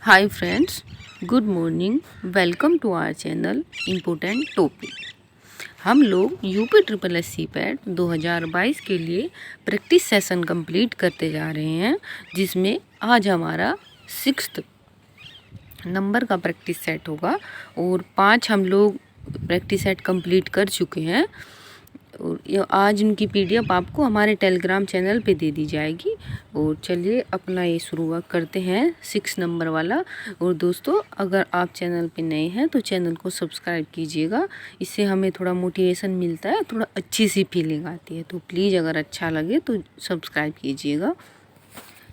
Hi friends, good morning. Welcome to our channel important topic. हम लोग UP triple S C PET 2022 के लिए practice session complete करते जा रहे हैं, जिसमें आज हमारा 6th नंबर का प्रैक्टिस सेट होगा और 5 हम लोग प्रैक्टिस सेट कंप्लीट कर चुके हैं। और ये आज उनकी पीडीएफ आपको हमारे टेलीग्राम चैनल पे दे दी जाएगी। और चलिए अपना ये शुरुआत करते हैं 6 नंबर वाला। और दोस्तों, अगर आप चैनल पे नए हैं तो चैनल को सब्सक्राइब कीजिएगा, इससे हमें थोड़ा मोटिवेशन मिलता है, थोड़ा अच्छी सी फीलिंग आती है। तो प्लीज़ अगर अच्छा लगे तो सब्सक्राइब कीजिएगा।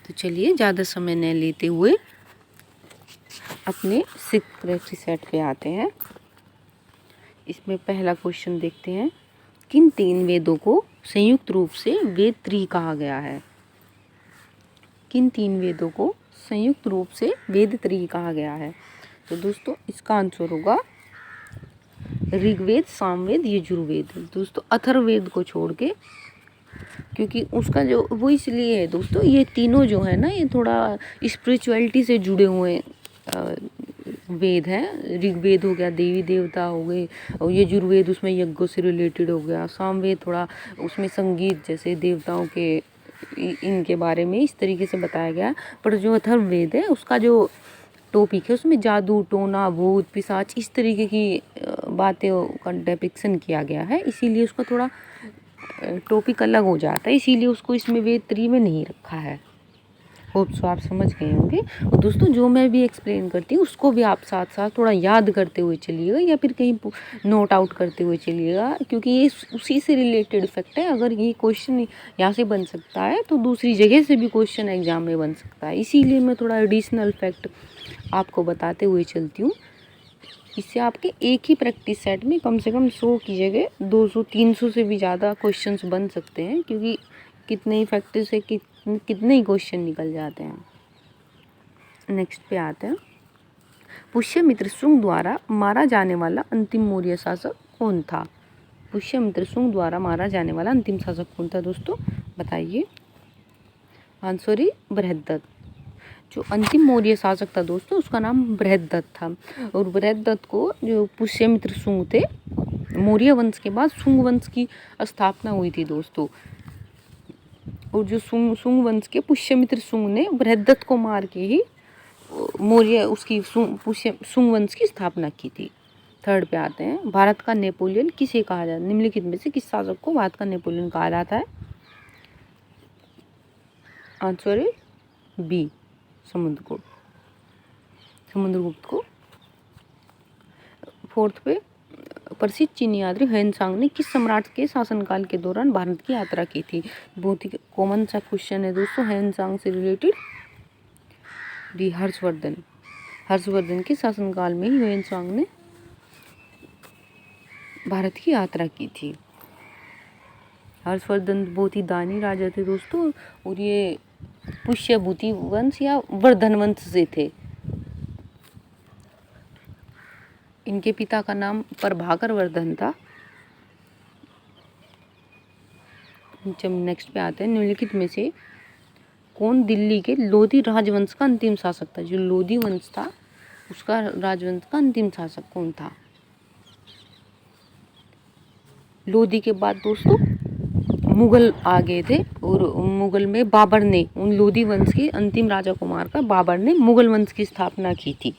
तो चलिए ज़्यादा समय न लेते हुए अपने 6 प्रैक्टिस सेट पे आते हैं। इसमें पहला क्वेश्चन देखते हैं, किन 3 वेदों को संयुक्त रूप से वेद त्रयी कहा गया है? किन 3 वेदों को संयुक्त रूप से वेद त्रयी कहा गया है? तो दोस्तों इसका आंसर होगा ऋग्वेद, सामवेद, यजुर्वेद। दोस्तों अथर्ववेद को छोड़ के, क्योंकि उसका जो वो इसलिए है दोस्तों, ये तीनों जो है ना, ये थोड़ा स्पिरिचुअलिटी से जुड़े हुए वेद हैं। ऋग्वेद हो गया देवी देवता हो गए, और यजुर्वेद उसमें यज्ञों से रिलेटेड हो गया। सामवेद थोड़ा उसमें संगीत जैसे देवताओं के इनके बारे में इस तरीके से बताया गया। पर जो अथर्ववेद है उसका जो टॉपिक है उसमें जादू, टोना, भूत, पिशाच इस तरीके की बातें का डिपिक्शन किया गया है, इसीलिए उसका थोड़ा टॉपिक अलग हो जाता है, इसीलिए उसको इसमें वेद त्रयी में नहीं रखा है। होप सो आप समझ गए होंगे। और दोस्तों जो मैं भी एक्सप्लेन करती हूँ उसको भी आप साथ साथ थोड़ा याद करते हुए चलिएगा, या फिर कहीं नोट आउट करते हुए चलिएगा, क्योंकि ये उसी से रिलेटेड फैक्ट है। अगर ये क्वेश्चन यहाँ से बन सकता है तो दूसरी जगह से भी क्वेश्चन एग्जाम में बन सकता है, इसीलिए मैं थोड़ा एडिशनल फैक्ट आपको बताते हुए चलती हूँ। इससे आपके एक ही प्रैक्टिस सेट में कम से कम 100 की जगह 200-300 से भी ज़्यादा क्वेश्चंस बन सकते हैं, क्योंकि कितने ही फैक्टर से कितने ही क्वेश्चन निकल जाते हैं। नेक्स्ट पे आते हैं, पुष्यमित्र शुंग द्वारा मारा जाने वाला अंतिम मौर्य शासक कौन था? पुष्यमित्र शुंग द्वारा मारा जाने वाला अंतिम शासक कौन था दोस्तों, बताइए। आंसर ही बृहद्रथ। जो अंतिम मौर्य शासक था दोस्तों उसका नाम बृहद्रथ था। और बृहद्रथ को जो पुष्यमित्र शुंग थे, मौर्य वंश के बाद शुंग वंश की स्थापना हुई थी दोस्तों। और जो शुंग वंश के पुष्यमित्र शुंग ने बृहद्रथ को मार के ही मौर्य उसकी शुंग वंश की स्थापना की थी। थर्ड पे आते हैं, भारत का नेपोलियन किसे कहा जाता है? निम्नलिखित में से किस शासक को भारत का नेपोलियन कहा जाता है? आंसर है बी, समुद्रगुप्त को। फोर्थ पे, प्रसिद्ध चीनी यात्री ह्वेनसांग ने किस सम्राट के शासनकाल के दौरान भारत की यात्रा की थी? बहुत ही कॉमन सा क्वेश्चन है दोस्तों, ह्वेनसांग से रिलेटेड। डी हर्षवर्धन के शासनकाल में ही ह्वेनसांग ने भारत की यात्रा की थी। हर्षवर्धन बहुत ही दानी राजा थे दोस्तों, और ये पुष्यभूति वंश या वर्धन वंश से थे। इनके पिता का नाम प्रभाकर वर्धन था। जब नेक्स्ट पे आते हैं, निम्नलिखित में से कौन दिल्ली के लोधी राजवंश का अंतिम शासक था? जो लोधी वंश था उसका राजवंश का अंतिम शासक कौन था? लोधी के बाद दोस्तों मुगल आ गए थे, और मुगल में बाबर ने उन लोधी वंश के अंतिम राजा को मारकर बाबर ने मुगल वंश की स्थापना की थी।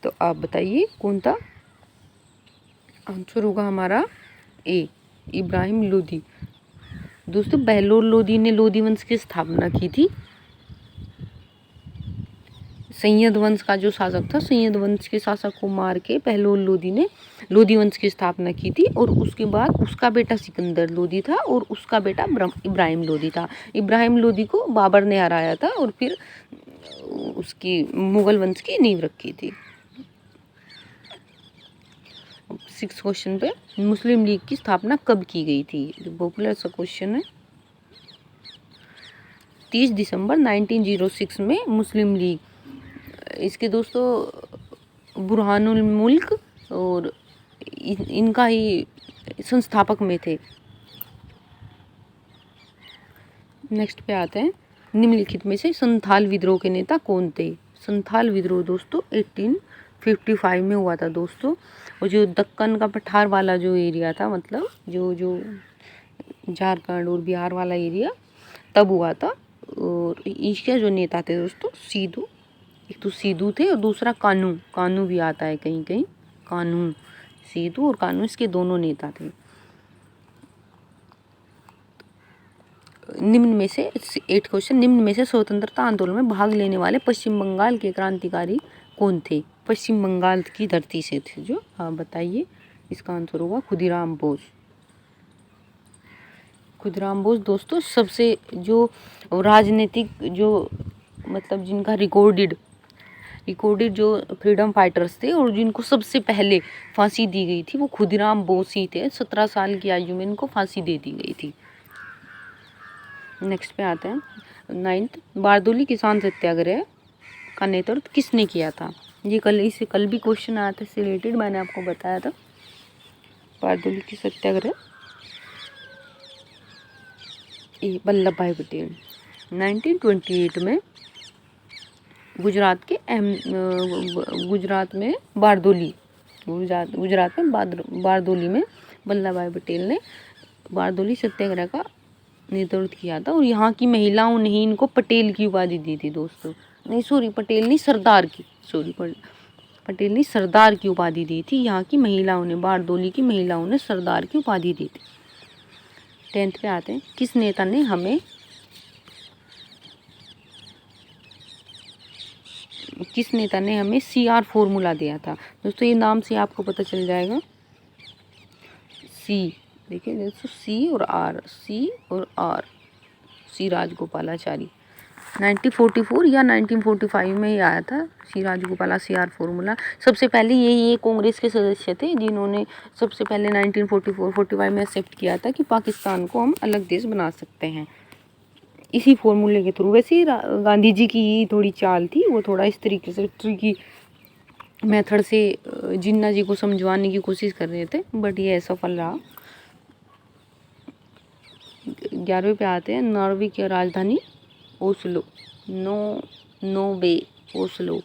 तो आप बताइए कौन था? आंसर होगा हमारा ए, इब्राहिम लोधी। दोस्तों बहलोल लोधी ने लोधी वंश की स्थापना की थी। सैयद वंश का जो शासक था, सैयद वंश के शासक को मार के बहलोल लोधी ने लोधी वंश की स्थापना की थी। और उसके बाद उसका बेटा सिकंदर लोधी था और उसका बेटा इब्राहिम लोधी था। इब्राहिम लोधी को बाबर ने हराया था और फिर उसकी मुगल वंश की नींव रखी थी। 6 क्वेश्चन पे, मुस्लिम लीग की स्थापना कब की गई थी? पॉपुलर सा क्वेश्चन है। 30 दिसंबर 1906 में मुस्लिम लीग, इसके दोस्तों बुरहानुल मुल्क और इनका ही संस्थापक में थे। नेक्स्ट पे आते हैं, निम्नलिखित में से संथाल विद्रोह के नेता कौन थे? संथाल विद्रोह दोस्तों 1855 में हुआ था दोस्तों। और जो दक्कन का पठार वाला जो एरिया था, मतलब जो जो झारखंड और बिहार वाला एरिया, तब हुआ था। और इसके जो नेता थे दोस्तों सीधू, एक तो सीधू थे और दूसरा कानू, कानू भी आता है कहीं कहीं, कानू, सीधू और कानू इसके दोनों नेता थे। निम्न में से 8 क्वेश्चन, निम्न में से स्वतंत्रता आंदोलन में भाग लेने वाले पश्चिम बंगाल के क्रांतिकारी कौन थे? पश्चिम बंगाल की धरती से थे जो, हाँ बताइए। इसका आंसर होगा खुदीराम बोस। खुदीराम बोस दोस्तों सबसे जो राजनीतिक जो मतलब जिनका रिकॉर्डेड जो फ्रीडम फाइटर्स थे और जिनको सबसे पहले फांसी दी गई थी वो खुदीराम बोस ही थे। 17 साल की आयु में इनको फांसी दे दी गई थी। नेक्स्ट पे आते हैं 9th, बारदोली किसान सत्याग्रह का नेतृत्व किसने किया था? ये इससे कल भी क्वेश्चन आया था, इससे रिलेटेड मैंने आपको बताया था। बारदोली की सत्याग्रह वल्लभ भाई पटेल। 1928 में गुजरात में बारदोली में वल्लभ भाई पटेल ने बारदोली सत्याग्रह का नेतृत्व किया था। और यहाँ की महिलाओं ने ही इनको पटेल की उपाधि दी थी दोस्तों। नहीं सॉरी, पटेल नहीं सरदार की, पटेल ने सरदार की उपाधि दी थी। यहाँ की महिलाओं ने, बारदोली की महिलाओं ने सरदार की उपाधि दी थी। 10th पे आते हैं, किस नेता ने हमें CR फॉर्मूला दिया था? दोस्तों ये नाम से आपको पता चल जाएगा। सी, देखिए दोस्तों सी और आर, सी राजगोपालाचारी। 1944 या 1945 में ही आया था सी राजगोपाला CR फॉर्मूला। सबसे पहले ये कांग्रेस के सदस्य थे जिन्होंने सबसे पहले 1944-45 में एक्सेप्ट किया था कि पाकिस्तान को हम अलग देश बना सकते हैं इसी फॉर्मूले के थ्रू। वैसे ही गांधी जी की थोड़ी चाल थी, वो थोड़ा इस तरीके से ट्रिकी मेथड से जिन्ना जी को समझवाने की कोशिश कर रहे थे, बट ये असफल रहा। 11वें पे आते हैं, नॉर्वे की राजधानी ओस्लो, नोवे ओस्लो।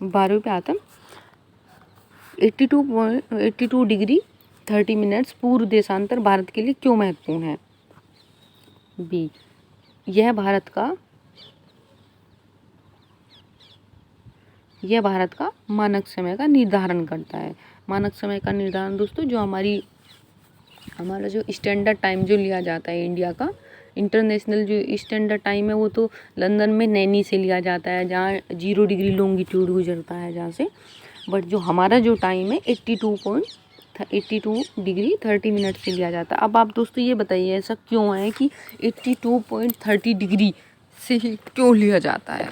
12वें पे आता है 82 डिग्री 30 मिनट्स पूर्व देशांतर भारत के लिए क्यों महत्वपूर्ण है? बी, यह भारत का मानक समय का निर्धारण करता है। मानक समय का निर्धारण दोस्तों जो हमारा जो स्टैंडर्ड टाइम जो लिया जाता है इंडिया का, इंटरनेशनल जो स्टैंडर्ड टाइम है वो तो लंदन में नैनी से लिया जाता है जहाँ 0 डिग्री लॉन्गिट्यूड गुजरता है जहाँ से। बट जो हमारा जो टाइम है 82 डिग्री 30 मिनट से लिया जाता है। अब आप दोस्तों ये बताइए ऐसा क्यों है कि 82.30 डिग्री से क्यों लिया जाता है?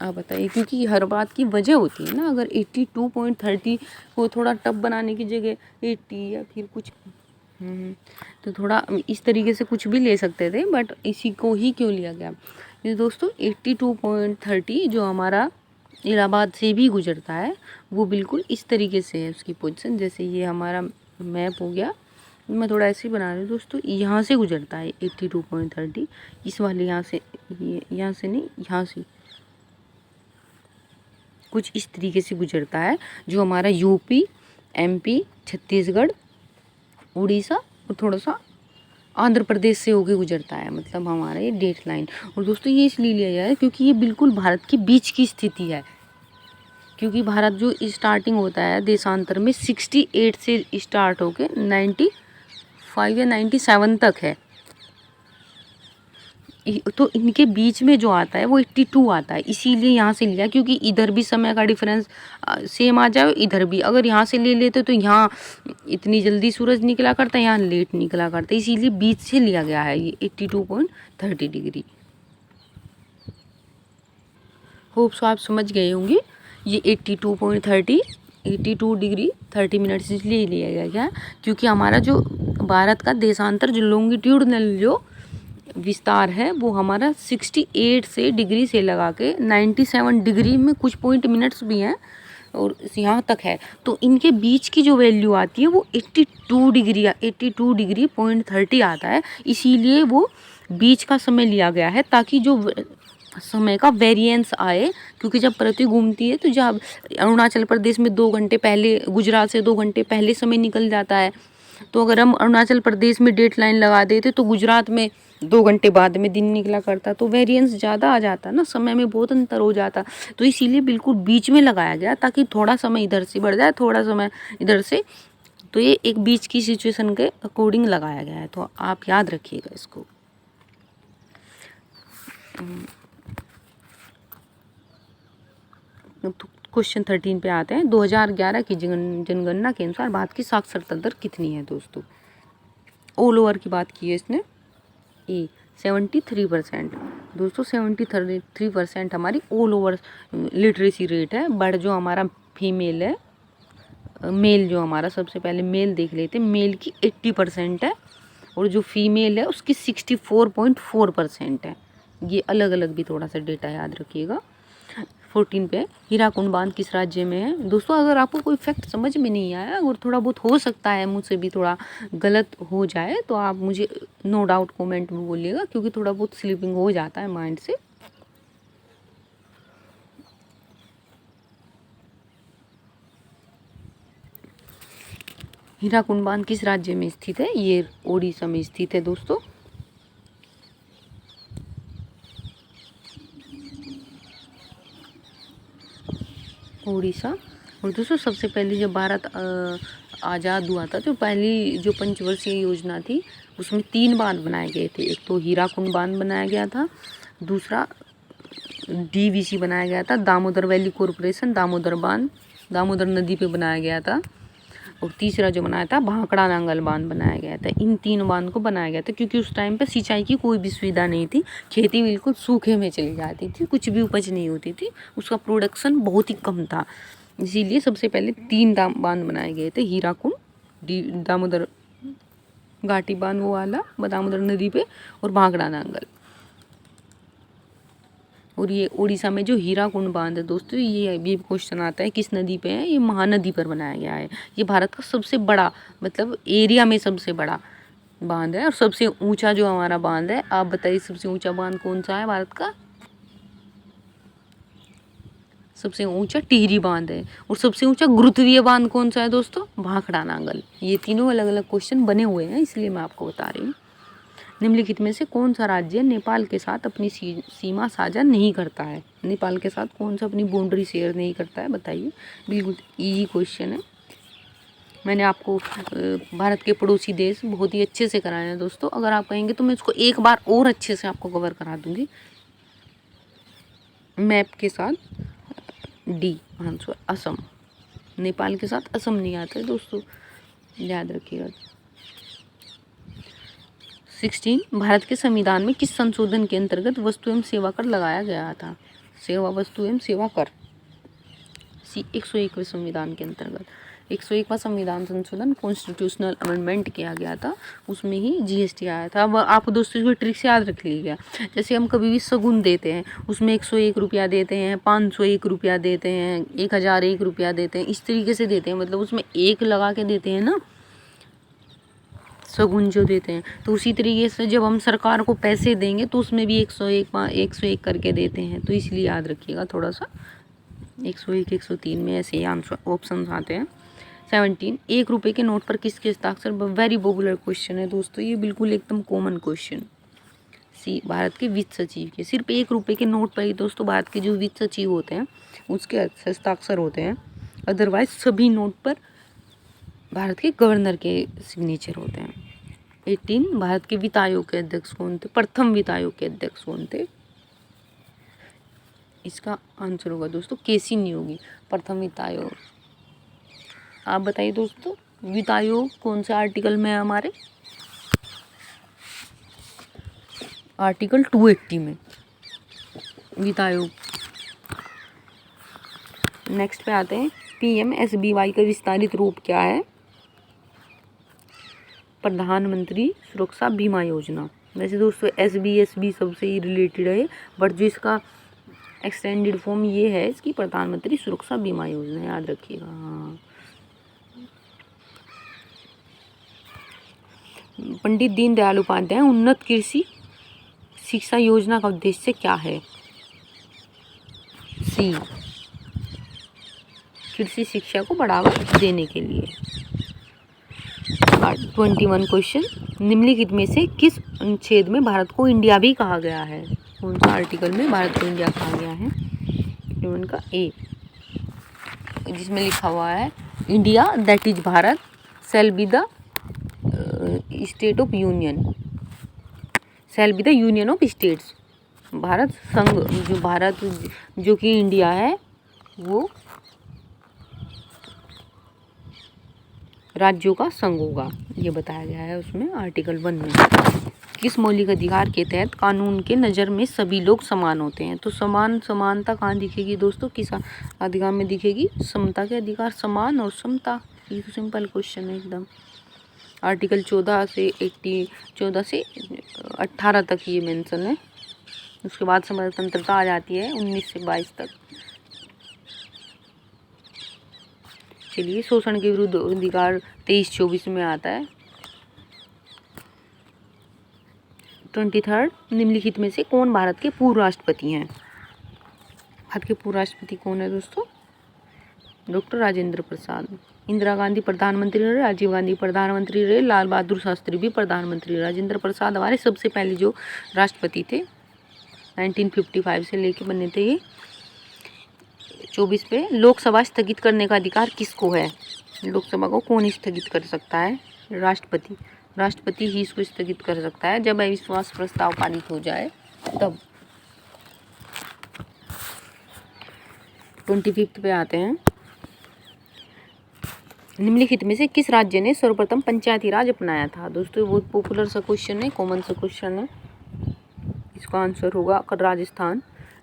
आप बताइए, क्योंकि हर बात की वजह होती है ना। अगर 82.30 को थोड़ा टफ बनाने की जगह 80 या फिर कुछ तो थोड़ा इस तरीके से कुछ भी ले सकते थे, बट इसी को ही क्यों लिया गया? ये दोस्तों 82.30 जो हमारा इलाहाबाद से भी गुजरता है वो बिल्कुल इस तरीके से है उसकी पोजीशन। जैसे ये हमारा मैप हो गया, मैं थोड़ा ऐसे ही बना रही हूँ दोस्तों। यहाँ से गुजरता है 82.30, इस वाले यहाँ से नहीं, यहाँ से कुछ इस तरीके से गुजरता है जो हमारा यूपी, MP, छत्तीसगढ़, उड़ीसा और थोड़ा सा आंध्र प्रदेश से होके गुजरता है, मतलब हमारा ये डेट लाइन। और दोस्तों ये इसलिए लिया जाए क्योंकि ये बिल्कुल भारत के बीच की स्थिति है, क्योंकि भारत जो स्टार्टिंग होता है देशांतर में 68 से स्टार्ट होके 95 या 97 तक है, तो इनके बीच में जो आता है वो 82 आता है। इसीलिए यहाँ से लिया, क्योंकि इधर भी समय का डिफरेंस सेम आ जाए, इधर भी अगर यहाँ से ले लेते तो यहाँ इतनी जल्दी सूरज निकला करता है, यहाँ लेट निकला करता है, इसीलिए बीच से लिया गया है ये 82.30 डिग्री। होप सो आप समझ गए होंगे। ये 82 डिग्री 30 मिनट इसलिए लिया गया क्योंकि हमारा जो भारत का देशांतर जो लॉन्गिट्यूडनल जो विस्तार है वो हमारा 68 से डिग्री से लगा के 97 डिग्री में कुछ पॉइंट मिनट्स भी हैं और यहाँ तक है, तो इनके बीच की जो वैल्यू आती है वो 82 डिग्री 82 डिग्री पॉइंट 30 आता है। इसीलिए वो बीच का समय लिया गया है ताकि जो समय का वेरिएंस आए, क्योंकि जब पृथ्वी घूमती है तो जब अरुणाचल प्रदेश में 2 घंटे पहले, गुजरात से 2 घंटे पहले समय निकल जाता है, तो अगर हम अरुणाचल प्रदेश में डेट लाइन लगा देते तो गुजरात में 2 घंटे बाद में दिन निकला करता, तो वेरिएंस ज़्यादा आ जाता ना, समय में बहुत अंतर हो जाता। तो इसीलिए बिल्कुल बीच में लगाया गया ताकि थोड़ा समय इधर से बढ़ जाए, थोड़ा समय इधर से, तो ये एक बीच की सिचुएशन के अकॉर्डिंग लगाया गया है, तो आप याद रखिएगा इसको। क्वेश्चन 13 पे आते हैं। 2011 की जनगणना के अनुसार भारत की साक्षरता दर कितनी है दोस्तों? ऑल ओवर की बात की है इसने, 73% दोस्तों, 73% हमारी ऑल ओवर लिटरेसी रेट है। बट जो हमारा फीमेल है, मेल जो हमारा, सबसे पहले मेल देख लेते हैं, मेल की 80% है और जो फीमेल है उसकी 64.4% है। ये अलग अलग भी थोड़ा सा डेटा याद रखिएगा। 14 पे हीराकुंड बांध किस राज्य में है? दोस्तों अगर आपको कोई फैक्ट समझ में नहीं आया और थोड़ा बहुत हो सकता है मुझसे भी थोड़ा गलत हो जाए तो आप मुझे नो डाउट कमेंट में बोलिएगा, क्योंकि थोड़ा बहुत स्लिपिंग हो जाता है माइंड से। हीराकुंड बांध किस राज्य में स्थित है? ये ओडिशा में स्थित है दोस्तों। उड़ीसा। और दोस्तों सबसे पहले जब भारत आज़ाद हुआ था तो पहली जो पंचवर्षीय योजना थी उसमें 3 बांध बनाए गए थे। एक तो हीराकुंड बांध बनाया गया था, दूसरा डीवीसी बनाया गया था, दामोदर वैली कॉरपोरेशन, दामोदर बांध दामोदर नदी पे बनाया गया था, और तीसरा जो बनाया था भाखड़ा नांगल बांध बनाया गया था। इन 3 बांध को बनाया गया था क्योंकि उस टाइम पे सिंचाई की कोई भी सुविधा नहीं थी, खेती बिल्कुल सूखे में चली जाती थी, कुछ भी उपज नहीं होती थी, उसका प्रोडक्शन बहुत ही कम था। इसीलिए सबसे पहले 3 बांध बनाए गए थे, हीराकुंड, दामोदर घाटी बांध वो वाला दामोदर नदी पे, और भाखड़ा नांगल। और ये उड़ीसा में जो हीराकुंड बांध है दोस्तों, ये भी क्वेश्चन आता है किस नदी पे है? ये महानदी पर बनाया गया है। ये भारत का सबसे बड़ा, मतलब एरिया में सबसे बड़ा बांध है। और सबसे ऊंचा जो हमारा बांध है, आप बताइए सबसे ऊंचा बांध कौन सा है भारत का? सबसे ऊंचा टिहरी बांध है। और सबसे ऊंचा गुरुत्वीय बांध कौन सा है दोस्तों? भाखड़ा नांगल। ये तीनों अलग अलग क्वेश्चन बने हुए हैं, इसलिए मैं आपको बता रही हूँ। निम्नलिखित में से कौन सा राज्य नेपाल के साथ अपनी सीमा साझा नहीं करता है? नेपाल के साथ कौन सा अपनी बाउंड्री शेयर नहीं करता है, बताइए। बिल्कुल इजी क्वेश्चन है। मैंने आपको भारत के पड़ोसी देश बहुत ही अच्छे से कराए हैं दोस्तों। अगर आप कहेंगे तो मैं इसको एक बार और अच्छे से आपको कवर करा दूंगी मैप के साथ। D answer Assam. नेपाल के साथ असम नहीं आता है दोस्तों, याद रखिएगा। 16 भारत के संविधान में किस संशोधन के अंतर्गत वस्तु एवं सेवा कर लगाया गया था? सेवा वस्तु एवं सेवा कर, 101वें संविधान के अंतर्गत। 101वां संविधान संशोधन कॉन्स्टिट्यूशनल अमेंडमेंट किया गया था, उसमें ही जीएसटी आया था। अब आप दोस्तों इसको ट्रिक से याद रख लीजिएगा। जैसे हम कभी भी शगुन देते हैं, उसमें 101 रुपया देते हैं, 501 रुपया देते हैं, 1001 रुपया देते हैं, इस तरीके से देते हैं, मतलब उसमें 1 लगा के देते हैं ना शगुन जो देते हैं। तो उसी तरीके से जब हम सरकार को पैसे देंगे तो उसमें भी 101 करके देते हैं, तो इसलिए याद रखिएगा थोड़ा सा। 101, 103 में ऐसे आंसर ऑप्शन आते हैं। 17 1 रुपये के नोट पर किसके हस्ताक्षर? वेरी पॉपुलर क्वेश्चन है दोस्तों, ये बिल्कुल एकदम कॉमन क्वेश्चन। सी भारत के वित्त सचिव के। सिर्फ 1 रुपये के नोट पर ही दोस्तों भारत के जो वित्त सचिव होते हैं उसके हस्ताक्षर होते हैं, अदरवाइज सभी नोट पर भारत के गवर्नर के सिग्नेचर होते हैं। 18 भारत के वित्त आयोग के अध्यक्ष कौन थे? प्रथम वित्त आयोग के अध्यक्ष कौन थे? इसका आंसर होगा दोस्तों केसी नियोगी, प्रथम वित्त आयोग। आप बताइए दोस्तों वित्त आयोग कौन से आर्टिकल में है हमारे? आर्टिकल 280 में वित्त आयोग। नेक्स्ट पे आते हैं, PMSBY का विस्तारित रूप क्या है? प्रधानमंत्री सुरक्षा बीमा योजना। वैसे दोस्तों SBSB सबसे ही रिलेटेड है, बट जो इसका एक्सटेंडेड फॉर्म ये है इसकी प्रधानमंत्री सुरक्षा बीमा योजना, याद रखिएगा। हाँ, पंडित दीनदयाल उपाध्याय उन्नत कृषि शिक्षा योजना का उद्देश्य क्या है? सी, कृषि शिक्षा को बढ़ावा देने के लिए। 21 क्वेश्चन, निम्नलिखित में से किस अनुच्छेद में भारत को इंडिया भी कहा गया है? कौन सा आर्टिकल में भारत को इंडिया कहा गया है? 21 का ए, जिसमें लिखा हुआ है India that is Bharat shall be the state of union, shall be the union of states. Bharat संघ, जो भारत जो कि इंडिया है वो राज्यों का संघ होगा, ये बताया गया है उसमें आर्टिकल 1 में। किस मौलिक अधिकार के तहत कानून के नज़र में सभी लोग समान होते हैं? तो समानता कहाँ दिखेगी दोस्तों? किस अधिकार में दिखेगी? समता के अधिकार, समान और समता। ये तो सिंपल क्वेश्चन है एकदम। आर्टिकल 14 से 18 तक ये मेंशन है। उसके बाद स्वतंत्रता आ जाती है 19 से 22 तक। चलिए, शोषण के विरुद्ध अधिकार 23-24 में आता है। 23, निम्नलिखित में से कौन भारत के पूर्व राष्ट्रपति हैं? भारत के पूर्व राष्ट्रपति कौन है दोस्तों? डॉक्टर राजेंद्र प्रसाद। इंदिरा गांधी प्रधानमंत्री रहे, राजीव गांधी प्रधानमंत्री रहे, लाल बहादुर शास्त्री भी प्रधानमंत्री रहे। राजेंद्र प्रसाद हमारे सबसे पहले जो राष्ट्रपति थे, 1955 से लेके बने थे ये। 24 पे, लोकसभा स्थगित करने का अधिकार किसको है? लोकसभा को कौन स्थगित कर सकता है? राष्ट्रपति। राष्ट्रपति ही इसको स्थगित कर सकता है जब अविश्वास प्रस्ताव पारित हो जाए तब। 25 पे आते हैं, निम्नलिखित में से किस राज्य ने सर्वप्रथम पंचायती राज अपनाया था? दोस्तों बहुत पॉपुलर सा क्वेश्चन है, कॉमन सा क्वेश्चन है। इसका आंसर होगा राजस्थान।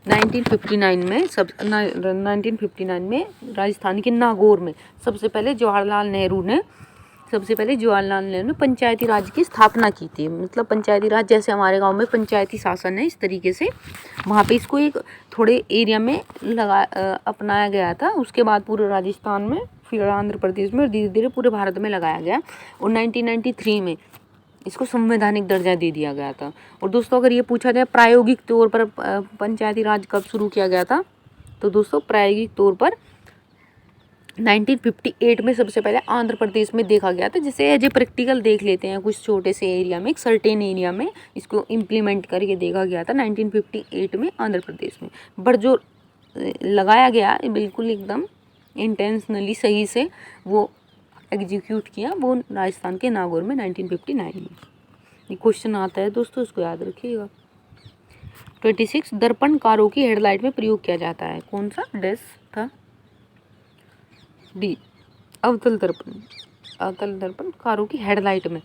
1959 में राजस्थान के नागौर में सबसे पहले जवाहरलाल नेहरू ने पंचायती राज की स्थापना की थी। मतलब पंचायती राज जैसे हमारे गांव में पंचायती शासन है, इस तरीके से वहाँ पे इसको एक थोड़े एरिया में अपनाया गया था। उसके बाद पूरे राजस्थान में, फिर आंध्र प्रदेश में, धीरे धीरे पूरे भारत में लगाया गया। और 1993 में इसको संवैधानिक दर्जा दे दिया गया था। और दोस्तों अगर ये पूछा जाए प्रायोगिक तौर पर पंचायती राज कब शुरू किया गया था, तो दोस्तों प्रायोगिक तौर पर 1958 में सबसे पहले आंध्र प्रदेश में देखा गया था। जैसे एज ए प्रैक्टिकल देख लेते हैं, कुछ छोटे से एरिया में, एक सर्टेन एरिया में इसको इम्प्लीमेंट करके देखा गया था 1958 में आंध्र प्रदेश में। बट जो लगाया गया बिल्कुल एकदम इंटेंशनली सही से वो एग्जीक्यूट किया, वो राजस्थान के नागौर में 1959 में। ये क्वेश्चन आता है दोस्तों, इसको याद रखिएगा। 26, दर्पण कारों की हेडलाइट में प्रयोग किया जाता है। कौन सा डैश था? डी, अवतल दर्पण कारों की हेडलाइट में।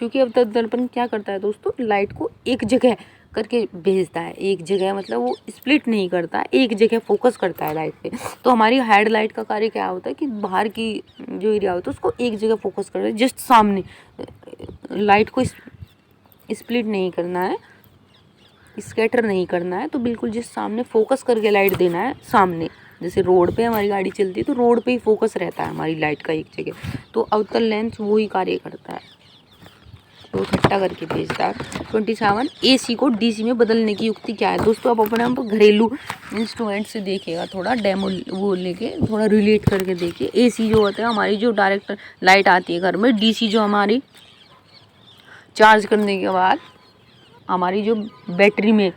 क्योंकि अवतल दर्पण क्या करता है दोस्तों? लाइट को एक जगह करके भेजता है। एक जगह मतलब वो स्प्लिट नहीं करता, एक जगह फोकस करता है लाइट पे। तो हमारी हेडलाइट का कार्य क्या होता है कि बाहर की जो एरिया होता है उसको एक जगह फोकस कर रहे हैं, जस्ट सामने। लाइट को स्प्लिट नहीं करना है, स्कैटर नहीं करना है, तो बिल्कुल जिस सामने फोकस करके लाइट देना है सामने। जैसे रोड पे हमारी गाड़ी चलती है तो रोड पे ही फोकस रहता है हमारी लाइट का एक जगह, तो अवतल लेंस वो ही कार्य करता है, तो इकट्ठा करके भेजता है। 27, AC को DC में बदलने की युक्ति क्या है? दोस्तों आप अपने आप घरेलू इंस्ट्रूमेंट से देखिएगा, थोड़ा डेमो वो लेके थोड़ा रिलेट करके देखिए। AC जो होता है हमारी जो डायरेक्ट लाइट आती है घर में, DC जो हमारी चार्ज करने के बाद हमारी जो बैटरी में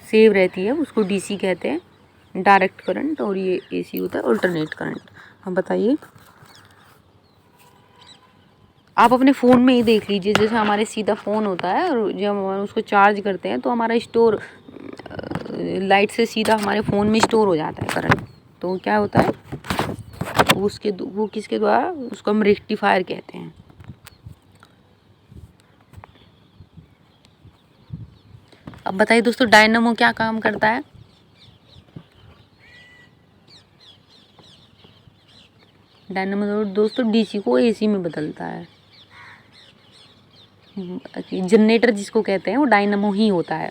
सेव रहती है उसको DC कहते हैं, डायरेक्ट करंट। और ये AC होता है अल्टरनेट करंट। हम बताइए, आप अपने फ़ोन में ही देख लीजिए। जैसे हमारे सीधा फ़ोन होता है और जब हम उसको चार्ज करते हैं तो हमारा स्टोर लाइट से सीधा हमारे फ़ोन में स्टोर हो जाता है करंट। तो क्या होता है वो किसके द्वारा? उसको हम रेक्टिफायर कहते हैं। अब बताइए दोस्तों, डायनामो क्या काम करता है? डायनामो दोस्तों DC को AC में बदलता है। जनरेटर जिसको कहते हैं वो डायनामो ही होता है।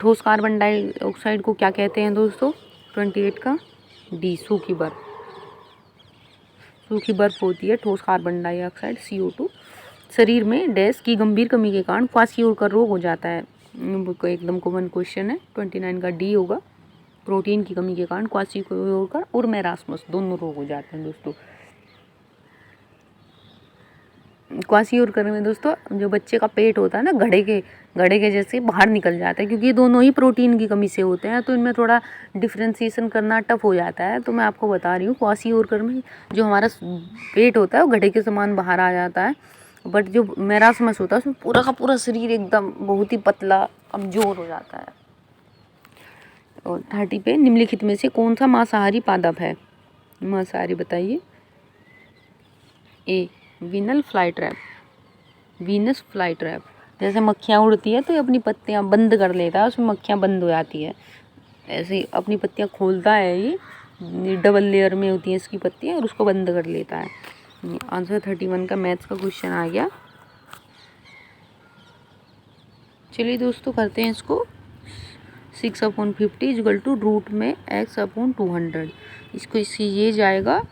ठोस कार्बन डाइऑक्साइड को क्या कहते हैं दोस्तों? 28 का डी, सूखी बर्फ। सूखी बर्फ होती है ठोस कार्बन डाइऑक्साइड CO2। शरीर में डैश की गंभीर कमी के कारण क्वासियोर का रोग हो जाता है। एकदम कॉमन क्वेश्चन है, 29 का डी होगा। प्रोटीन की कमी के कारण क्वासियोर का और मेरास्मस दोनों रोग हो जाते हैं दोस्तों। क्वासियोर में दोस्तों जो बच्चे का पेट होता है ना, घड़े के जैसे बाहर निकल जाता है, क्योंकि ये दोनों ही प्रोटीन की कमी से होते हैं, तो इनमें थोड़ा डिफ्रेंसिएशन करना टफ हो जाता है। तो मैं आपको बता रही हूँ, क्वासियोर में जो हमारा पेट होता है वो घड़े के समान बाहर आ जाता है, बट जो मेरास्मस होता है उसमें पूरा का पूरा शरीर एकदम बहुत ही पतला कमज़ोर हो जाता है। और 30 पे निम्नलिखित में से कौन सा मांसाहारी पादप है? मांसाहारी बताइए। ए वीनस फ्लाई ट्रैप। जैसे मक्खियाँ उड़ती है तो ये अपनी पत्तियाँ बंद कर लेता है, उसमें मक्खियाँ बंद हो जाती है। ऐसे ही अपनी पत्तियाँ खोलता है, ये डबल लेयर में होती हैं इसकी पत्तियाँ, और उसको बंद कर लेता है। आंसर 31 का मैथ्स का क्वेश्चन आ गया। चलिए दोस्तों करते हैं इसको। 6/50 इक्वल टू रूट में x/200। इसको इससे ये जाएगा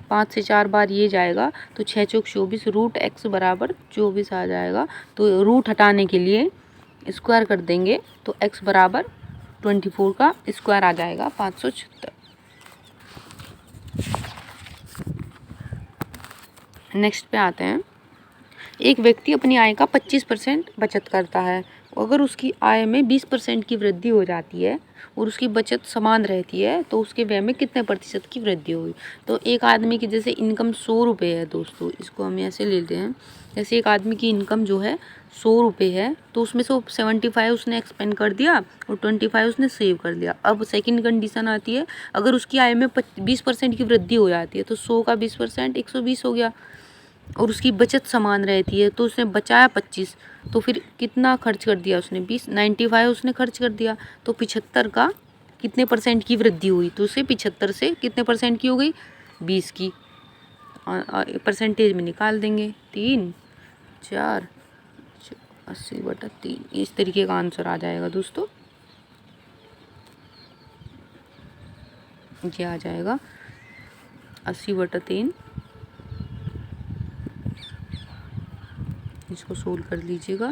5 से 4 बार ये जाएगा, तो 6 चौक 24, रूट x बराबर 24 आ जाएगा। तो रूट हटाने के लिए स्क्वायर कर देंगे, तो x बराबर 24 का स्क्वायर आ जाएगा 576। नेक्स्ट पे आते हैं। एक व्यक्ति अपनी आय का 25% बचत करता है। अगर उसकी आय में 20% की वृद्धि हो जाती है और उसकी बचत समान रहती है, तो उसके व्यय में कितने प्रतिशत की वृद्धि होगी? तो एक आदमी की जैसे इनकम 100 रुपये है दोस्तों, इसको हम ऐसे लेते हैं। जैसे एक आदमी की इनकम जो है 100 रुपये है, तो उसमें से 75 उसने एक्सपेंड कर दिया और 25 उसने सेव कर लिया। अब सेकंड कंडीशन आती है, अगर उसकी आय में 20% की वृद्धि हो जाती है, तो 100 का 20% 120 हो गया, और उसकी बचत समान रहती है, तो उसने बचाया 25, तो फिर कितना खर्च कर दिया उसने? 95 उसने खर्च कर दिया। तो 75 का कितने परसेंट की वृद्धि हुई? तो उसे 75 से कितने परसेंट की हो गई? 20 की। परसेंटेज में निकाल देंगे 3, 4, 80/3। इस तरीके का आंसर आ जाएगा दोस्तों। ये आ जाएगा 80/3। इसको सोल्व कर लीजिएगा।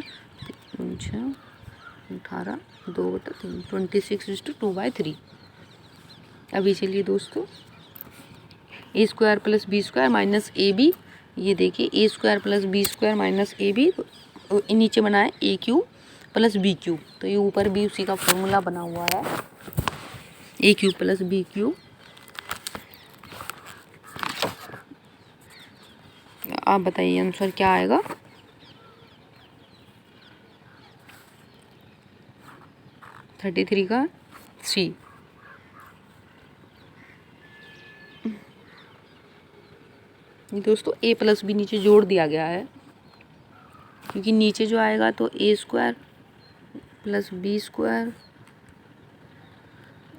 6, 18, 2/3, 26:2/3। अभी चलिए दोस्तों, a² + b² माइनस AB। ये देखिए a² + b² माइनस AB, नीचे बना है AQ + BQ, तो ये ऊपर भी उसी का फॉर्मूला बना हुआ है, AQ + BQ। आप बताइए आंसर क्या आएगा? 33 का C। दोस्तों A + B नीचे जोड़ दिया गया है, क्योंकि नीचे जो आएगा तो A² + B²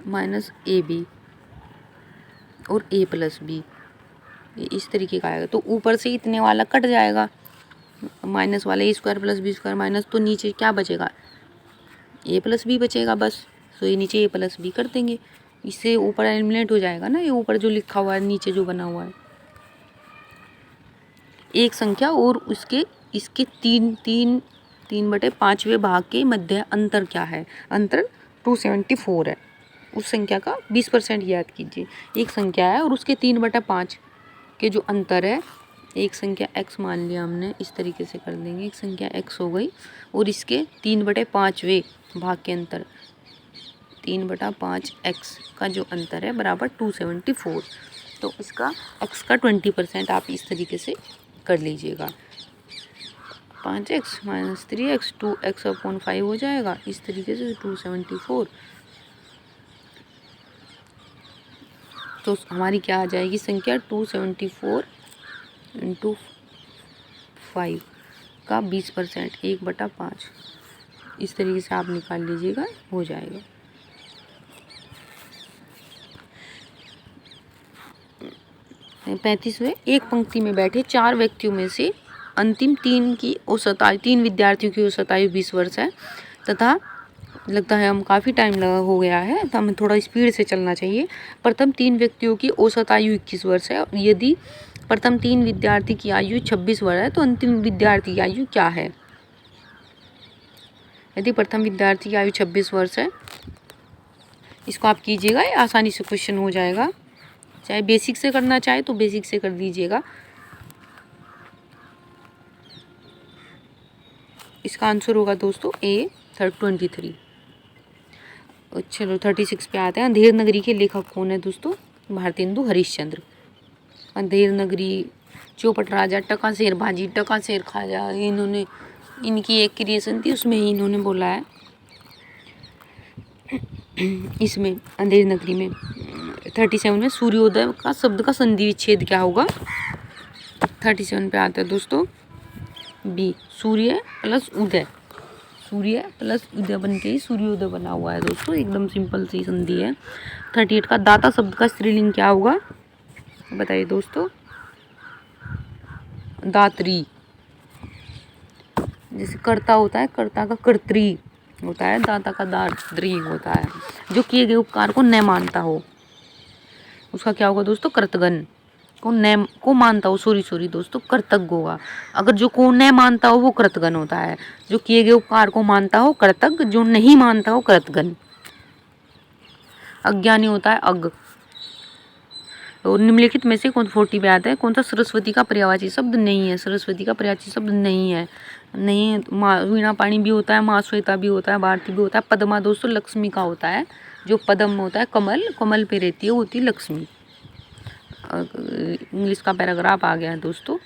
माइनस AB और A + B, इस तरीके का आएगा। तो ऊपर से इतने वाला कट जाएगा, माइनस वाला A² + B² माइनस, तो नीचे क्या बचेगा? A + B बचेगा बस। तो ये नीचे A + B कर देंगे, इससे ऊपर एलिमिनेट हो जाएगा ना, ये ऊपर जो लिखा हुआ है, नीचे जो बना हुआ है। एक संख्या और उसके इसके 3/5वें भाग के मध्य अंतर क्या है? अंतर 274 है। उस संख्या का 20% याद कीजिए। एक संख्या है और उसके 3/5 के जो अंतर है, एक संख्या x मान लिया हमने, इस तरीके से कर देंगे। एक संख्या x हो गई और इसके 3/5वें भाग के अंतर 3/5x का जो अंतर है बराबर 274। तो इसका x का 20% आप इस तरीके से कर लीजिएगा। 5x - 3x 2x/5 हो जाएगा, इस तरीके से 274। तो हमारी क्या आ जाएगी संख्या? 274 × 5 का 20%, 1/5। इस तरीके से आप निकाल लीजिएगा, हो जाएगा। पैंतीसवें, एक पंक्ति में बैठे 4 व्यक्तियों में से अंतिम 3 विद्यार्थियों की औसत आयु 20 वर्ष है, तथा लगता है हम काफ़ी टाइम लगा हो गया है, तो हमें थोड़ा स्पीड से चलना चाहिए। प्रथम 3 व्यक्तियों की औसत आयु 21 वर्ष है। यदि प्रथम 3 विद्यार्थी की आयु 26 वर्ष है तो अंतिम विद्यार्थी की आयु क्या है? यदि प्रथम विद्यार्थी की आयु 26 वर्ष है, इसको आप कीजिएगा, आसानी से क्वेश्चन हो जाएगा। चाहे बेसिक से करना चाहे तो बेसिक से कर दीजिएगा। इसका आंसर होगा दोस्तों ए 23। चलो 36 पे आते हैं। अंधेर नगरी के लेखक कौन है दोस्तों? भारतेंदु हरिश्चंद्र। अंधेर नगरी, चौपट राजा, टका शेर बाजी, टका शेर खाजा, इन्होंने इनकी एक क्रिएशन थी, उसमें ही इन्होंने बोला है। इसमें अंधेर नगरी में 37 में सूर्योदय का शब्द का संधि विच्छेद क्या होगा? 37 पे आता है दोस्तों बी, सूर्य प्लस उदय। सूर्य प्लस उदय बन के ही सूर्योदय बना हुआ है दोस्तों, एकदम सिंपल सी संधि है। 38 का दाता शब्द का स्त्रीलिंग क्या होगा? बताइए दोस्तों। दात्री। जैसे कर्ता होता है, कर्ता का कर्त्री होता है, दाता का दात्री होता है। जो किए गए उपकार को न मानता हो उसका क्या होगा दोस्तों? कर्तगन। को मानता हो, सॉरी दोस्तों, कर्तज्ञ होगा। अगर जो को न मानता हो वो कृतघ्न होता है। जो किए गए उपकार को मानता हो कृतज्ञ, जो नहीं मानता हो कृतघ्न। अज्ञानी होता है अज्ञ। और निम्नलिखित में से कौन 40 पे आता है? कौन सा सरस्वती का पर्यायवाची शब्द नहीं है? सरस्वती का पर्यायवाची शब्द नहीं है। नहीं, वीणा पाणी भी होता है, माँ श्वेता भी होता है, भारती भी होता है। पद्मा दोस्तों लक्ष्मी का होता है। जो पद्म होता है, कमल, कमल पे रहती है, वो होती है लक्ष्मी। इंग्लिश का पैराग्राफ आ गया है दोस्तों।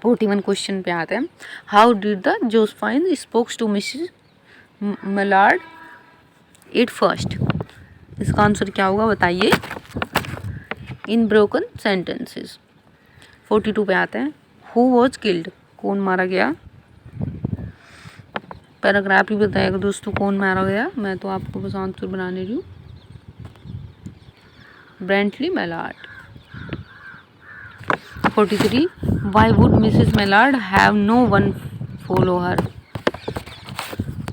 41 क्वेश्चन पे आते हैं। How did the Josephine spokes to Mrs Mallard at first? इसका आंसर क्या होगा बताइए। इन ब्रोकन सेंटेंसेस। 42 पे आते हैं। Who was killed? कौन मारा गया? पैराग्राफ ही बताएगा दोस्तों कौन मारा गया। मैं तो आपको बस आंसर बनाने रही हूँ। ब्रेंटली Maillard. 43 Why would Mrs. Mallard have no one follow her?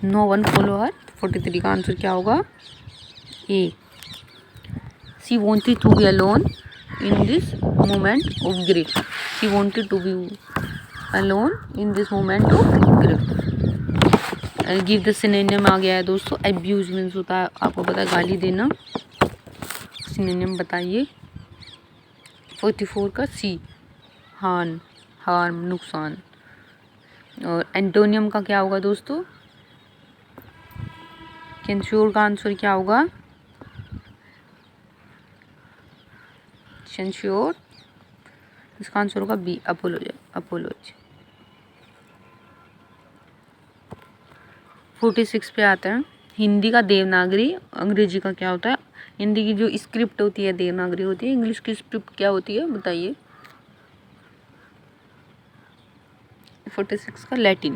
No one follow her। 43 का आंसर क्या होगा? ए। She wanted to be alone in this moment of grief। She wanted to be alone in this moment of grief। Give the synonym आ गया है दोस्तों। Abuse means होता है, आपको पता है, गाली देना। सिनोनिम बताइए। 44 का सी, हार्म, हार्म, नुकसान। और एंटोनियम का क्या होगा दोस्तों? सेंश्योर का आंसर क्या होगा? सेंश्योर। इसका आंसर होगा बी, अपोलोज, अपोलोज। 46 पे आते हैं। हिंदी का देवनागरी, अंग्रेजी का क्या होता है? हिंदी की जो स्क्रिप्ट होती है देवनागरी होती है, इंग्लिश की स्क्रिप्ट क्या होती है बताइए। 46 का लैटिन,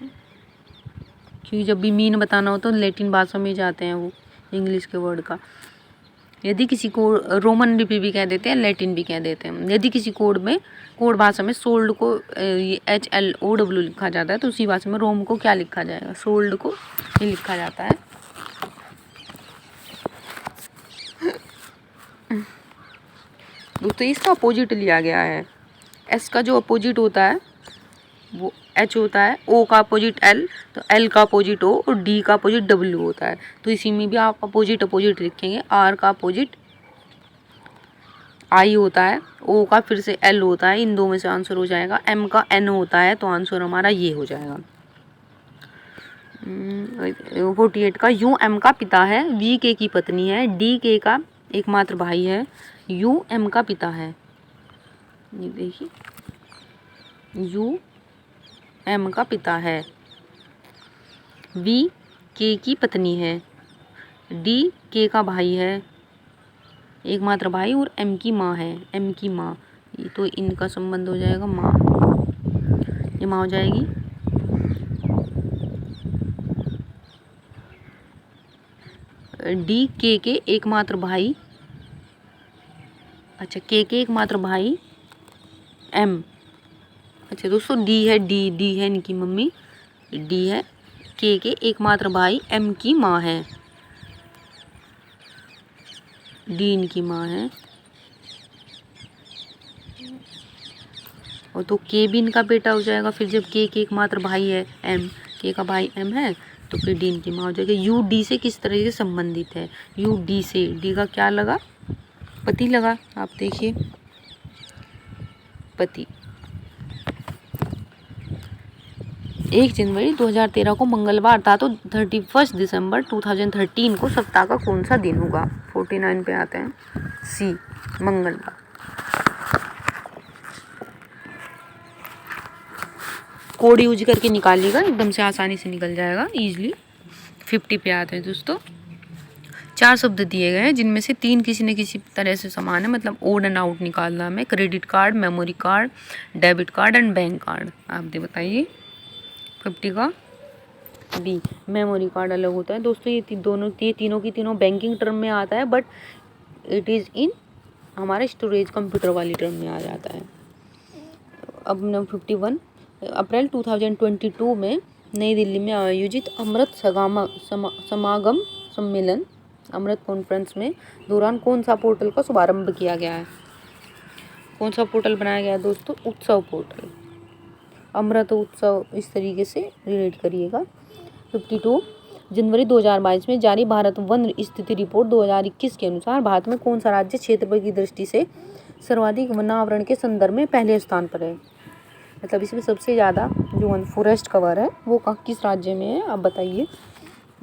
क्योंकि जब भी मीन बताना हो तो लैटिन भाषा में जाते हैं वो, इंग्लिश के वर्ड का। यदि किसी को रोमन लिपि भी कह देते हैं, लैटिन भी कह देते हैं। यदि किसी कोड में, कोड भाषा में सोल्ड को HLOW लिखा जाता है, तो उसी भाषा में रोम को क्या लिखा जाएगा? सोल्ड को ही लिखा जाता है। दोस्तों इसका अपोजिट लिया गया है। एस का जो अपोजिट होता है वो H होता है, O का अपोजिट L, तो L का अपोजिट O और D का अपोजिट W होता है। तो इसी में भी आप अपोजिट अपोजिट लिखेंगे। R का अपोजिट I होता है, O का फिर से L होता है, इन दो में से आंसर हो जाएगा। M का N होता है, तो आंसर हमारा ये हो जाएगा। 48 का U M का पिता है, V K की पत्नी है, D K का एकमात्र भाई है, U M का पिता है। ये देखिए, U M का पिता है, V K की पत्नी है, D K का भाई है, एकमात्र भाई, और M की माँ है, M की माँ। तो इनका संबंध हो जाएगा माँ, ये माँ हो जाएगी। D K के एकमात्र भाई, अच्छा K के एकमात्र भाई M। अच्छा दोस्तों D है, D है इनकी मम्मी, D है के एकमात्र भाई एम की माँ है, डी इनकी माँ है, और तो के भी इनका बेटा हो जाएगा। फिर जब के एकमात्र भाई है एम, के का भाई एम है, तो फिर डी इनकी माँ हो जाएगी। यू डी से किस तरह से संबंधित है? यू डी से, डी का क्या लगा? पति लगा। आप देखिए, पति। 1 जनवरी 2013 को मंगलवार था, तो 31 दिसंबर 2013 को सप्ताह का कौन सा दिन होगा? 49 पे आते हैं, सी, मंगलवार। कोड यूज करके निकालिएगा, एकदम से आसानी से निकल जाएगा इजीली। 50 पे आते हैं दोस्तों। 4 शब्द दिए गए हैं, जिनमें से 3 किसी न किसी तरह से समान है, मतलब ओड एंड आउट निकालना हमें। Credit card, memory card, debit card and bank card. आप दे बताइए। 50 का डी, मेमोरी कार्ड अलग होता है दोस्तों। ये तीनों की तीनों बैंकिंग टर्म में आता है, बट इट इज़ इन हमारे स्टोरेज कंप्यूटर वाली टर्म में आ जाता है। अब नंबर 51, अप्रैल 2022 में नई दिल्ली में आयोजित अमृत समागम सम्मेलन, अमृत कॉन्फ्रेंस में दौरान कौन सा पोर्टल का शुभारंभ किया गया है? कौन सा पोर्टल बनाया गया है दोस्तों? उत्सव पोर्टल। अमृत उत्सव इस तरीके से रिलेट करिएगा। 52, जनवरी 2022 में जारी भारत वन स्थिति रिपोर्ट 2021 के अनुसार भारत में कौन सा राज्य क्षेत्रफल की दृष्टि से सर्वाधिक वन आवरण के संदर्भ में पहले स्थान पर है? मतलब इसमें सबसे ज़्यादा जो वन फॉरेस्ट कवर है वो किस राज्य में है? आप बताइए।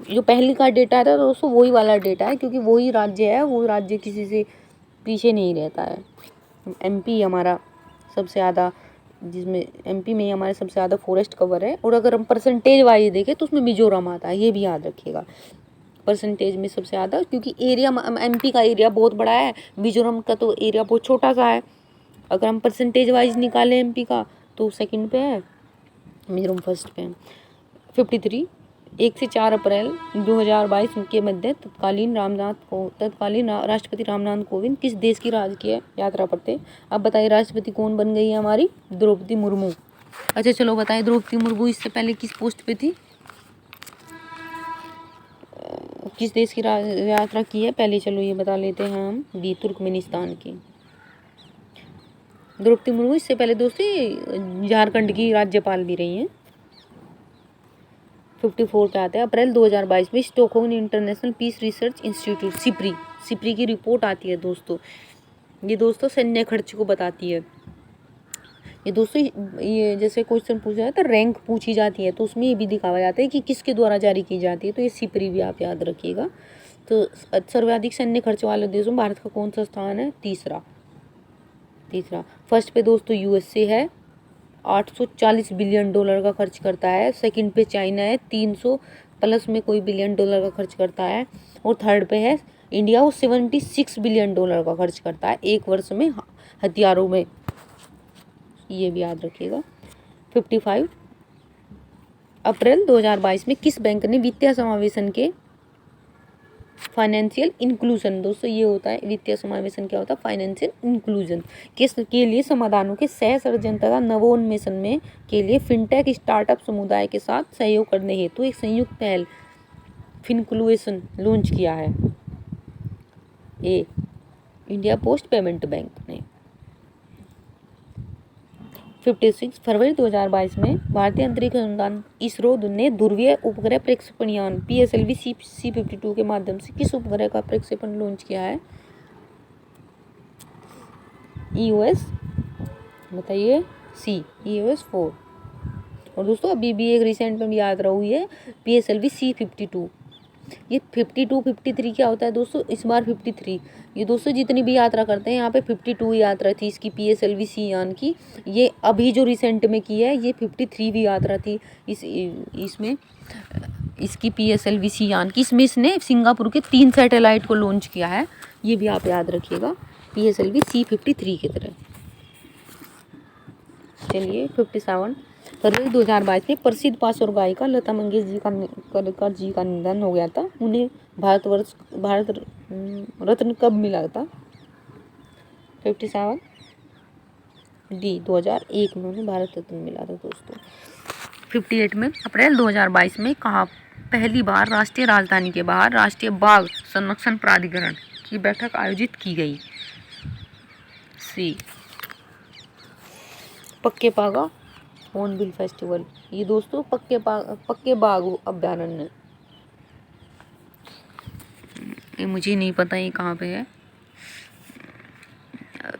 जो पहले का डेटा था दोस्तों वही वाला डेटा है, क्योंकि वही राज्य है, वो राज्य किसी से पीछे नहीं रहता है। एमपी हमारा सबसे ज़्यादा, जिसमें एमपी में ही हमारे सबसे ज़्यादा फॉरेस्ट कवर है। और अगर हम परसेंटेज वाइज देखें तो उसमें मिजोरम आता है, ये भी याद रखिएगा। परसेंटेज में सबसे ज़्यादा, क्योंकि एरिया एमपी का एरिया बहुत बड़ा है, मिजोरम का तो एरिया बहुत छोटा सा है। अगर हम परसेंटेज वाइज निकालें एमपी का तो सेकंड पे है, मिजोरम फर्स्ट पे है। 53, 1 से 4 अप्रैल 2022 के मध्य तत्कालीन राष्ट्रपति रामनाथ कोविंद किस देश की राजकीय यात्रा पर थे? अब बताइए राष्ट्रपति कौन बन गई है हमारी? द्रौपदी मुर्मू। अच्छा चलो बताइए, द्रौपदी मुर्मू इससे पहले किस पोस्ट पे थी? किस देश की यात्रा की है पहले? चलो ये बता लेते हैं हम, डी, तुर्कमेनिस्तान की। द्रौपदी मुर्मू इससे पहले दोस्तों झारखंड की राज्यपाल भी रही हैं। 54 पे आते हैं, अप्रैल 2022 में Stockholm International Peace Research Institute SIPRI की रिपोर्ट आती है दोस्तों। ये दोस्तों सैन्य खर्च को बताती है। ये दोस्तों ये जैसे क्वेश्चन पूछा जाता है, रैंक पूछी जाती है, तो उसमें ये भी दिखाया जाता है कि किसके द्वारा जारी की जाती है, तो ये सिप्री भी आप याद रखिएगा। तो सर्वाधिक सैन्य खर्च वाले देशों में भारत का कौन सा स्थान है? तीसरा। फर्स्ट पे दोस्तों यूएसए है, 840 बिलियन डॉलर का खर्च करता है। सेकंड पे चाइना है, 300 प्लस में कोई बिलियन डॉलर का खर्च करता है। और थर्ड पे है इंडिया, वो 76 बिलियन डॉलर का खर्च करता है एक वर्ष में हथियारों में, ये भी याद रखिएगा। 55, अप्रैल 2022 में किस बैंक ने वित्तीय समावेशन के फाइनेंशियल इंक्लूजन, दोस्तों ये होता है वित्तीय समावेशन, क्या होता है? फाइनेंशियल इंक्लूजन के लिए समाधानों के सह सृजन तथा नवोन्मेषण में के लिए फिनटेक स्टार्टअप समुदाय के साथ सहयोग करने हेतु एक संयुक्त पहल फिनक्लुएशन लॉन्च किया है? ए, इंडिया पोस्ट पेमेंट बैंक ने। 56, फरवरी 2022 में भारतीय अंतरिक्ष अनुसंधान इसरो ने ध्रुवीय उपग्रह प्रक्षेपण यान PSLV C52 के माध्यम से किस उपग्रह का प्रक्षेपण लॉन्च किया है? EOS, बताइए। सी, EOS 4। और दोस्तों अभी भी एक रिसेंट में भी यात्रा हुई है, PSLV C52। ये 52 53 क्या होता है दोस्तों? इस बार 53, ये दोस्तों जितनी भी यात्रा करते हैं यहाँ पे 52 यात्रा थी इसकी PSLV C यान की। ये अभी जो रिसेंट में की है ये 53 भी यात्रा थी इसमें इसकी PSLV C यान की। इसमें इसने सिंगापुर के 3 सैटेलाइट को लॉन्च किया है, ये भी आप याद रखिएगा, PSLV C53 की तरह। चलिए 57, फरवरी 2022 में प्रसिद्ध पार्श्व गायिका लता मंगेशकर जी का निधन हो गया था। उन्हें भारत रत्न कब मिला था? 57, डी, 2001 में उन्हें भारत रत्न मिला था दोस्तों। 58 में अप्रैल 2022 में कहाँ पहली बार राष्ट्रीय राजधानी के बाहर राष्ट्रीय बाघ संरक्षण प्राधिकरण की बैठक आयोजित की गई? सी पक्के बागा हॉर्नबिल फेस्टिवल। ये दोस्तों पक्के बाघ अभ्यारण्य, ये मुझे नहीं पता ये कहाँ पे है।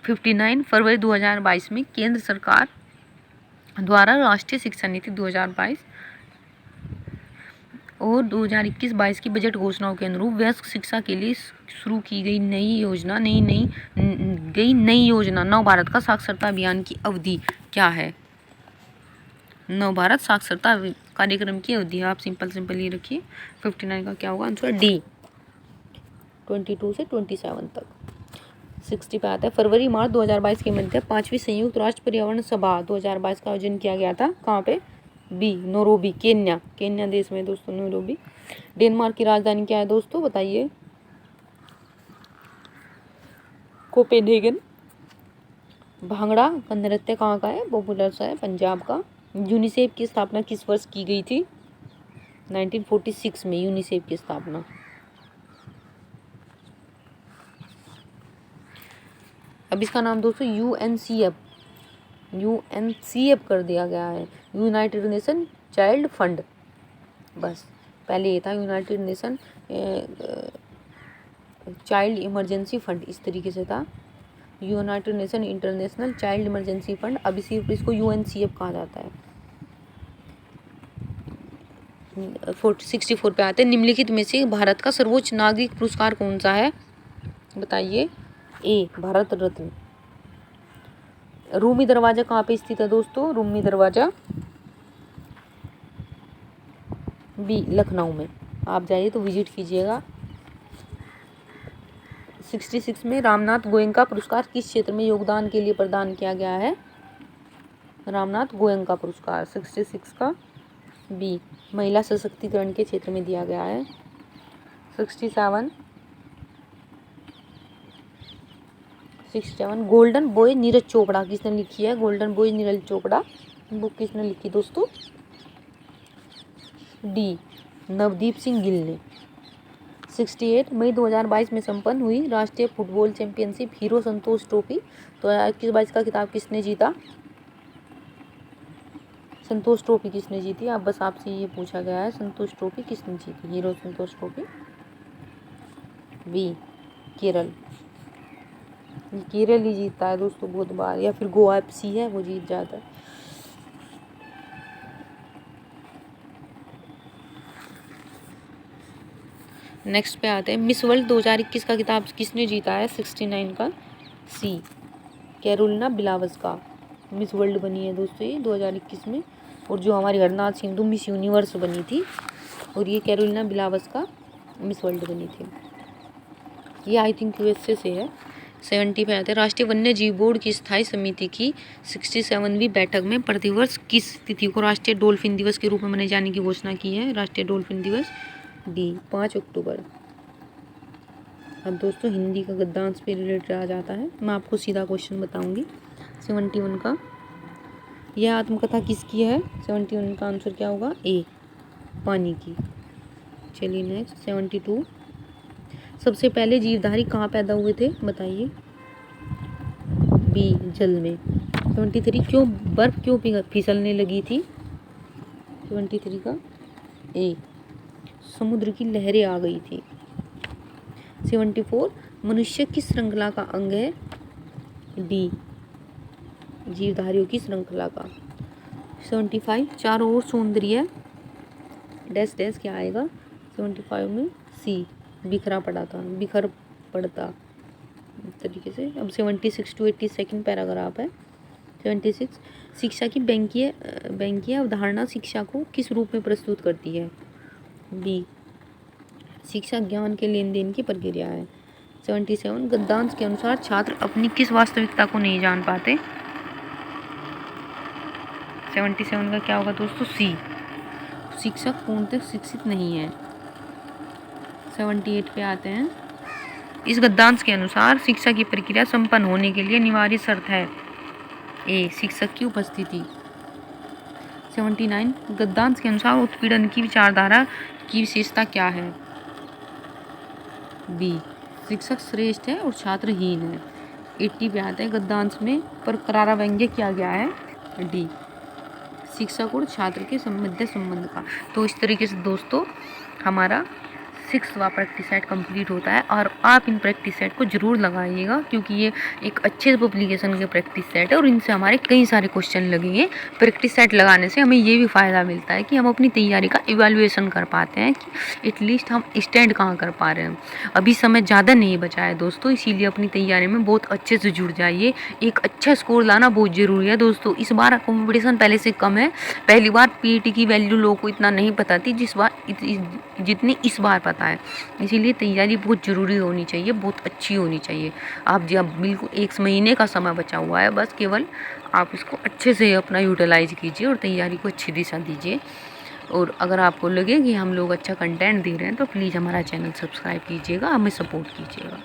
59 फरवरी 2022 में केंद्र सरकार द्वारा राष्ट्रीय शिक्षा नीति 2022 और 2021-22 की बजट घोषणाओं के अनुरूप वयस्क शिक्षा के लिए शुरू की गई नई योजना नव भारत का साक्षरता अभियान की अवधि क्या है? नव भारत साक्षरता कार्यक्रम की अवधि आप सिंपल ये रखिए। 59 का क्या होगा आंसर? डी, 22 से 27 तक। 60 पे आता है फरवरी मार्च 2022 के मध्य 5वीं संयुक्त राष्ट्र पर्यावरण सभा 2022 का आयोजन किया गया था। कहाँ पे? बी, नैरोबी, केन्या देश में दोस्तों, नैरोबी। डेनमार्क की राजधानी क्या है दोस्तों, बताइए? कोपेनहेगन। भांगड़ा का नृत्य कहाँ का है? पॉपुलर सा है, पंजाब का। यूनिसेफ की स्थापना किस वर्ष की गई थी? 1946 में यूनिसेफ की स्थापना। अब इसका नाम दोस्तों यूएनसीएफ कर दिया गया है, यूनाइटेड नेशन चाइल्ड फंड। बस पहले ये था United nation child emergency fund, इस तरीके से था, United nation international child emergency fund. अब सिर्फ इसको यूएनसीएफ कहा जाता है। 64 पे आते हैं निम्नलिखित में से भारत का सर्वोच्च नागरिक पुरस्कार कौन सा है? बताइए। ए, भारत रत्न। रूमी दरवाजा कहाँ पे स्थित है दोस्तों? रूमी दरवाजा बी, लखनऊ में। आप जाइए तो विजिट कीजिएगा। 66 में रामनाथ गोयनका पुरस्कार किस क्षेत्र में योगदान के लिए प्रदान किया गया है? रामनाथ गोयनका पुरस्कार 66 का बी, महिला सशक्तिकरण के क्षेत्र में दिया गया है। 67 गोल्डन बॉय नीरज चोपड़ा किसने लिखी है? Golden boy Neeraj Chopra book किसने लिखी दोस्तों? डी, नवदीप सिंह गिल ने। 68 मई 2022 में संपन्न हुई राष्ट्रीय फुटबॉल चैंपियनशिप हीरो संतोष ट्रॉफी 2021-22 का खिताब किसने जीता? संतोष ट्रॉफी किसने जीती? आप बस आपसे ये पूछा गया है, संतोष ट्रॉफी किसने जीती? हीरो संतोष ट्रॉफी बी, केरल। केरल ही जीतता है दोस्तों बहुत बार, या फिर गोवा एफसी है वो जीत जाता है। नेक्स्ट पे आते हैं मिस वर्ल्ड 2021 का खिताब किसने जीता है? 69 का सी, कैरोलिना बिलावस्का मिस वर्ल्ड बनी है दोस्तों ये 2021 में। और जो हमारी हरनाथ सिंधु मिस यूनिवर्स बनी थी, और ये कैरोलिना बिलावस्का मिस वर्ल्ड बनी थी। ये आई थिंक यूएसए से है। 70 पे आते हैं राष्ट्रीय वन्य जीव बोर्ड की स्थायी समिति की 67वीं बैठक में प्रतिवर्ष किस तिथि को राष्ट्रीय डॉल्फिन दिवस के रूप में मनाए जाने की घोषणा की है? राष्ट्रीय डॉल्फिन दिवस डी, 5 अक्टूबर। अब दोस्तों हिंदी का गद्यांश पे रिलेटेड आ जाता है, मैं आपको सीधा क्वेश्चन बताऊंगी। 71 का यह आत्मकथा किसकी है? 71 का आंसर क्या होगा? ए, पानी की। चलिए नेक्स्ट 72 सबसे पहले जीवधारी कहाँ पैदा हुए थे? बताइए। बी, जल में। 73 बर्फ क्यों फिसलने लगी थी? 73 का ए, समुद्र की लहरें आ गई थी। 74 मनुष्य की श्रृंखला का अंग है? डी, जीवधारियों की श्रृंखला का। 75 चारों ओर सौंदर्य डैश डैश क्या आएगा 75 में? सी, बिखर पड़ता इस तरीके से। अब 76 to 82 पैराग्राफ है। 76 शिक्षा की बैंकीय अवधारणा शिक्षा को किस रूप में प्रस्तुत करती है? बी, शिक्षा ज्ञान के लेन देन की प्रक्रिया है। 77 गद्यांश के अनुसार छात्र अपनी किस वास्तविकता को नहीं जान पाते? 77 का क्या होगा दोस्तों? सी, शिक्षक पूर्णतः शिक्षित नहीं है। 78 पे आते हैं इस गद्यांश के अनुसार शिक्षा की प्रक्रिया संपन्न होने के लिए अनिवार्य शर्त है? ए, शिक्षक की उपस्थिति। 79 गद्यांश के अनुसार उत्पीड़न की विचारधारा की विशेषता क्या है? बी, शिक्षक श्रेष्ठ है और छात्र हीन है। 80 पे आता है गद्यांश में, पर करारा व्यंग्य किया गया है। डी, शिक्षक और छात्र के मध्य संबंध का। तो इस तरीके से दोस्तों हमारा 6वां प्रैक्टिस सेट कंप्लीट होता है, और आप इन प्रैक्टिस सेट को ज़रूर लगाइएगा, क्योंकि ये एक अच्छे पब्लिकेशन के प्रैक्टिस सेट है और इनसे हमारे कई सारे क्वेश्चन लगेंगे। प्रैक्टिस सेट लगाने से हमें ये भी फ़ायदा मिलता है कि हम अपनी तैयारी का इवैल्यूएशन कर पाते हैं कि एटलीस्ट हम स्टैंड कहाँ कर पा रहे हैं। अभी समय ज़्यादा नहीं बचा है दोस्तों, इसीलिए अपनी तैयारी में बहुत अच्छे से जुड़ जाइए। एक अच्छा स्कोर लाना बहुत ज़रूरी है दोस्तों। इस बार कॉम्पिटिशन पहले से कम है। पहली बार पीईटी की वैल्यू लोगों को इतना नहीं पता थी जितनी इस बार पता है। इसीलिए तैयारी बहुत ज़रूरी होनी चाहिए, बहुत अच्छी होनी चाहिए। आप जब बिल्कुल 1 महीने का समय बचा हुआ है, बस केवल आप इसको अच्छे से अपना यूटिलाइज कीजिए और तैयारी को अच्छी दिशा दीजिए। और अगर आपको लगे कि हम लोग अच्छा कंटेंट दे रहे हैं तो प्लीज़ हमारा चैनल सब्सक्राइब कीजिएगा, हमें सपोर्ट कीजिएगा।